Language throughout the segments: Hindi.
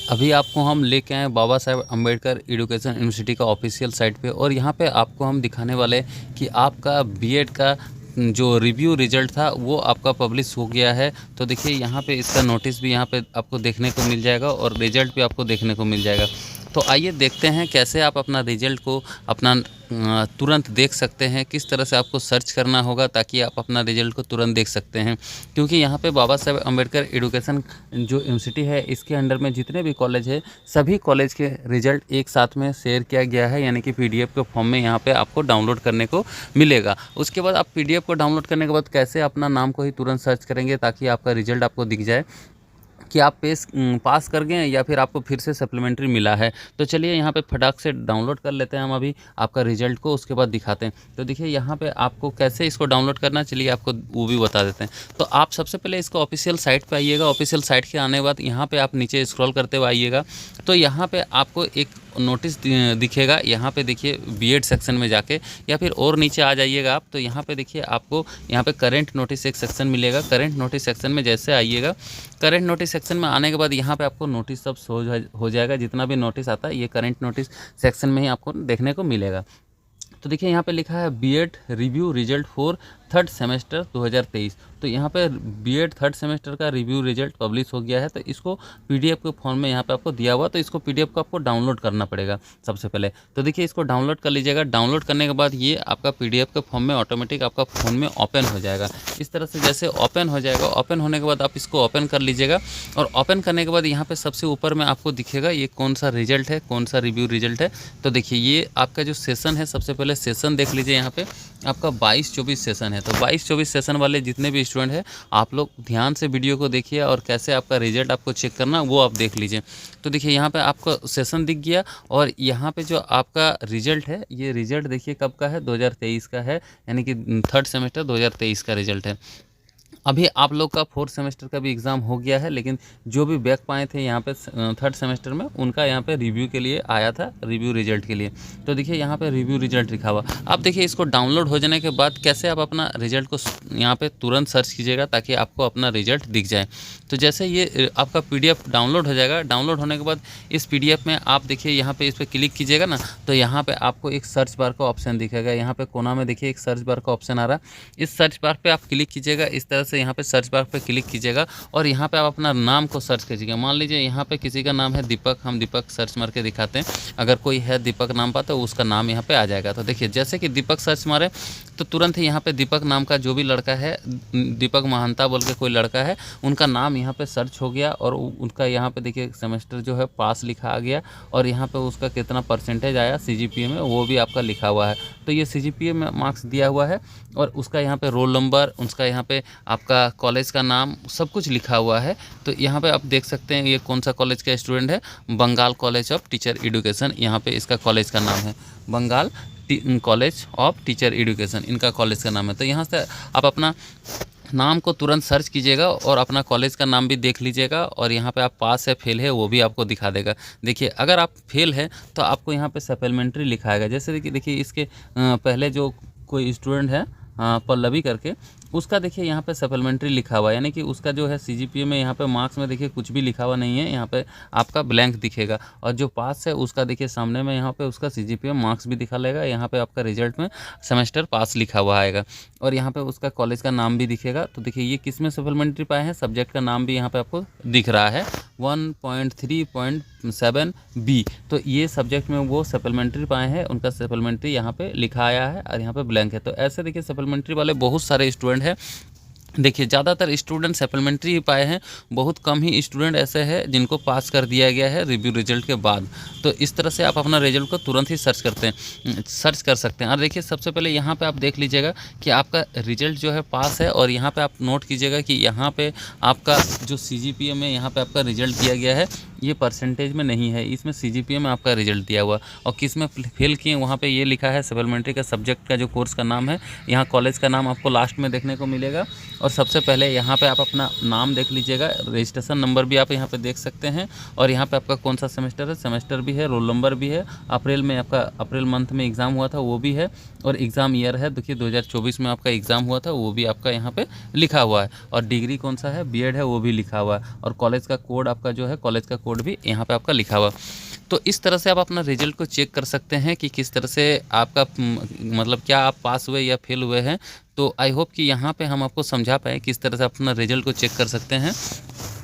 अभी आपको हम लेके आए हैं बाबा साहेब अम्बेडकर एजुकेशन यूनिवर्सिटी का ऑफिशियल साइट पे, और यहाँ पे आपको हम दिखाने वाले हैं कि आपका बीएड का जो रिव्यू रिजल्ट था वो आपका पब्लिश हो गया है। तो देखिए यहाँ पे इसका नोटिस भी यहाँ पे आपको देखने को मिल जाएगा और रिजल्ट भी आपको देखने को मिल जाएगा। तो आइए देखते हैं कैसे आप अपना रिजल्ट को अपना तुरंत देख सकते हैं, किस तरह से आपको सर्च करना होगा ताकि आप अपना रिजल्ट को तुरंत देख सकते हैं। क्योंकि यहाँ पे बाबा साहेब अम्बेडकर एजुकेशन जो यूनिवर्सिटी है इसके अंडर में जितने भी कॉलेज है सभी कॉलेज के रिजल्ट एक साथ में शेयर किया गया है, यानी कि पीडीएफ के फॉर्म में यहाँ पे आपको डाउनलोड करने को मिलेगा। उसके बाद आप पीडीएफ को डाउनलोड करने के बाद कैसे अपना नाम को ही तुरंत सर्च करेंगे ताकि आपका रिजल्ट आपको दिख जाए कि आप पास कर गए या फिर आपको फिर से सप्लीमेंट्री मिला है। तो चलिए यहाँ पे फटाक से डाउनलोड कर लेते हैं हम अभी आपका रिजल्ट को, उसके बाद दिखाते हैं। तो देखिए यहाँ पे आपको कैसे इसको डाउनलोड करना है, चलिए आपको वो भी बता देते हैं। तो आप सबसे पहले इसको ऑफिशियल साइट पे आइएगा। ऑफिशियल साइट के आने के बाद यहाँ पे आप नीचे स्क्रॉल करते हुए आइएगा तो यहाँ पे आपको एक नोटिस दिखेगा। यहाँ पे देखिए बीएड सेक्शन में जाके या फिर और नीचे आ जाइएगा आप, तो यहाँ पे देखिए आपको यहाँ पे करंट नोटिस एक सेक्शन मिलेगा। करंट नोटिस सेक्शन में जैसे आइएगा, करंट नोटिस सेक्शन में आने के बाद यहाँ पे आपको नोटिस सब शो हो जाएगा। जितना भी नोटिस आता है ये करंट नोटिस सेक्शन में ही आपको देखने को मिलेगा। तो देखिए यहाँ पे लिखा है BEd review result for third semester 2023। तो यहाँ पे बीएड थर्ड सेमेस्टर का रिव्यू रिजल्ट पब्लिश हो गया है। तो इसको पीडीएफ के फॉर्म में यहाँ पे आपको दिया हुआ, तो इसको पीडीएफ को आपको डाउनलोड करना पड़ेगा सबसे पहले। तो देखिए इसको डाउनलोड कर लीजिएगा। डाउनलोड करने के बाद ये आपका पीडीएफ के फॉर्म में ऑटोमेटिक आपका फ़ोन में ओपन हो जाएगा। इस तरह से जैसे ओपन हो जाएगा, ओपन होने के बाद आप इसको ओपन कर लीजिएगा। और ओपन करने के बाद यहाँ पर सबसे ऊपर में आपको दिखेगा ये कौन सा रिजल्ट है, कौन सा रिव्यू रिजल्ट है। तो देखिए ये आपका जो सेशन है, सबसे पहले सेशन देख लीजिए। यहाँ पे आपका 22-24 सेशन है। तो 22-24 सेशन वाले जितने भी स्टूडेंट हैं आप लोग ध्यान से वीडियो को देखिए और कैसे आपका रिजल्ट आपको चेक करना वो आप देख लीजिए। तो देखिए यहाँ पे आपको सेशन दिख गया और यहाँ पे जो आपका रिजल्ट है ये रिजल्ट देखिए कब का है, 2023 का है, यानी कि थर्ड सेमेस्टर 2023 का रिजल्ट है। अभी आप लोग का फोर्थ सेमेस्टर का भी एग्ज़ाम हो गया है, लेकिन जो भी बैक पाए थे यहाँ पे थर्ड सेमेस्टर में उनका यहाँ पे रिव्यू के लिए आया था, रिव्यू रिजल्ट के लिए। तो देखिए यहाँ पे रिव्यू रिजल्ट लिखा हुआ। आप देखिए इसको डाउनलोड हो जाने के बाद कैसे आप अपना रिजल्ट को यहाँ पे तुरंत सर्च कीजिएगा ताकि आपको अपना रिजल्ट दिख जाए। तो जैसे ये आपका पीडीएफ डाउनलोड हो जाएगा, डाउनलोड होने के बाद इस पीडीएफ में आप देखिए यहाँ पे इस पर क्लिक कीजिएगा ना, तो यहाँ पे आपको एक सर्च बार का ऑप्शन दिखेगा। यहाँ पे कोना में देखिए एक सर्च बार का ऑप्शन आ रहा है। इस सर्च बार पे आप क्लिक कीजिएगा। इस तरह से यहाँ पे सर्च बार पे क्लिक कीजिएगा और यहाँ पे आप अपना नाम को सर्च कीजिएगा। मान लीजिए यहाँ पे किसी का नाम है दीपक, हम दीपक सर्च मार के दिखाते हैं। अगर कोई है दीपक नाम का तो उसका नाम यहाँ पे आ जाएगा। तो देखिए जैसे कि दीपक सर्च मारे तो तुरंत ही यहाँ पे दीपक नाम का जो भी लड़का है, दीपक महानता बोल के कोई लड़का है, उनका नाम यहाँ पे सर्च हो गया और उनका यहाँ पे देखिए सेमेस्टर जो है पास लिखा आ गया और यहाँ पे उसका कितना परसेंटेज आया सीजीपीए में वो भी आपका लिखा हुआ है। तो ये सीजीपीए में मार्क्स दिया हुआ है और उसका यहाँ पे रोल नंबर, उसका यहाँ पे आपका कॉलेज का नाम सब कुछ लिखा हुआ है। तो यहाँ पे आप देख सकते हैं ये कौन सा कॉलेज का स्टूडेंट है, Bengal college of teacher education, यहाँ पे इसका कॉलेज का नाम है Bengal college of teacher education, इनका कॉलेज का नाम है। तो यहाँ से आप अपना नाम को तुरंत सर्च कीजिएगा और अपना कॉलेज का नाम भी देख लीजिएगा और यहाँ पे आप पास है फेल है वो भी आपको दिखा देगा। देखिए अगर आप फेल है तो आपको यहाँ पे सप्लीमेंट्री लिखाएगा। जैसे देखिए इसके पहले जो कोई स्टूडेंट है पल्लवी करके, उसका देखिए यहाँ पे सप्लीमेंट्री लिखा हुआ है, यानी कि उसका जो है सीजीपीए में यहाँ पे मार्क्स में देखिए कुछ भी लिखा हुआ नहीं है, यहाँ पे आपका ब्लैंक दिखेगा। और जो पास है उसका देखिए सामने में यहाँ पे उसका सीजीपीए मार्क्स भी दिखा लेगा, यहाँ पे आपका रिजल्ट में सेमेस्टर पास लिखा हुआ आएगा और यहाँ पे उसका कॉलेज का नाम भी दिखेगा। तो देखिए ये किस में सप्लीमेंट्री पाए हैं, सब्जेक्ट का नाम भी यहाँ पे आपको दिख रहा है 1.3.7B। तो ये सब्जेक्ट में वो सप्लीमेंट्री पाए हैं, उनका सप्लीमेंट्री यहाँ पे लिखा आया है और यहाँ पे ब्लैंक है। तो ऐसे देखिए सप्लीमेंट्री वाले बहुत सारे स्टूडेंट हैं। देखिए ज़्यादातर स्टूडेंट सप्लीमेंट्री ही पाए हैं, बहुत कम ही स्टूडेंट ऐसे हैं जिनको पास कर दिया गया है रिव्यू रिजल्ट के बाद। तो इस तरह से आप अपना रिजल्ट को तुरंत ही सर्च कर सकते हैं। और देखिए सबसे पहले यहाँ पे आप देख लीजिएगा कि आपका रिजल्ट जो है पास है और यहाँ पे आप नोट कीजिएगा कि यहाँ पे आपका जो सीजीपीए में यहाँ पे आपका रिजल्ट दिया गया है ये परसेंटेज में नहीं है, इसमें सीजीपीए में आपका रिजल्ट दिया हुआ। और किस में फेल किए वहाँ पे ये लिखा है सप्लीमेंट्री का सब्जेक्ट का जो कोर्स का नाम है, यहाँ कॉलेज का नाम आपको लास्ट में देखने को मिलेगा। और सबसे पहले यहाँ पे आप अपना नाम देख लीजिएगा, रजिस्ट्रेशन नंबर भी आप यहाँ पे देख सकते हैं और यहाँ पे आपका कौन सा सेमेस्टर है, सेमेस्टर भी है, रोल नंबर भी है, अप्रैल में आपका अप्रैल मंथ में एग्ज़ाम हुआ था वो भी है और एग्ज़ाम ईयर है देखिए 2024 में आपका एग्ज़ाम हुआ था वो भी आपका यहाँ पे लिखा हुआ है। और डिग्री कौन सा है, बीएड है, वो भी लिखा हुआ है। और कॉलेज का कोड आपका जो है, कॉलेज का कोड भी यहाँ पे आपका लिखा हुआ। तो इस तरह से आप अपना रिजल्ट को चेक कर सकते हैं कि किस तरह से आपका मतलब क्या आप पास हुए या फेल हुए हैं। तो आई होप कि यहाँ पे हम आपको समझा पाएँ किस तरह से अपना रिजल्ट को चेक कर सकते हैं।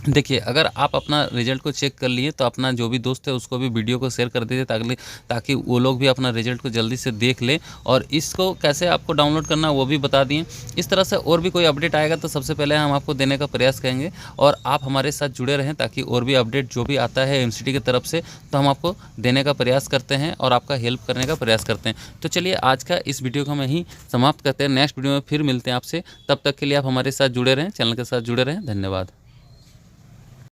देखिए, अगर आप अपना रिजल्ट को चेक कर लिए तो अपना जो भी दोस्त है उसको भी वीडियो को शेयर कर दीजिए ताकि वो लोग भी अपना रिजल्ट को जल्दी से देख ले, और इसको कैसे आपको डाउनलोड करना वो भी बता दिए। इस तरह से और भी कोई अपडेट आएगा तो सबसे पहले हम आपको देने का प्रयास करेंगे, और आप हमारे साथ जुड़े रहें ताकि और भी अपडेट जो भी आता है यूनिवर्सिटी की तरफ से तो हम आपको देने का प्रयास करते हैं और आपका हेल्प करने का प्रयास करते हैं। तो चलिए, आज का इस वीडियो को हम यहीं समाप्त करते हैं। नेक्स्ट वीडियो में फिर मिलते हैं आपसे, तब तक के लिए आप हमारे साथ जुड़े रहें, चैनल के साथ जुड़े रहें। धन्यवाद।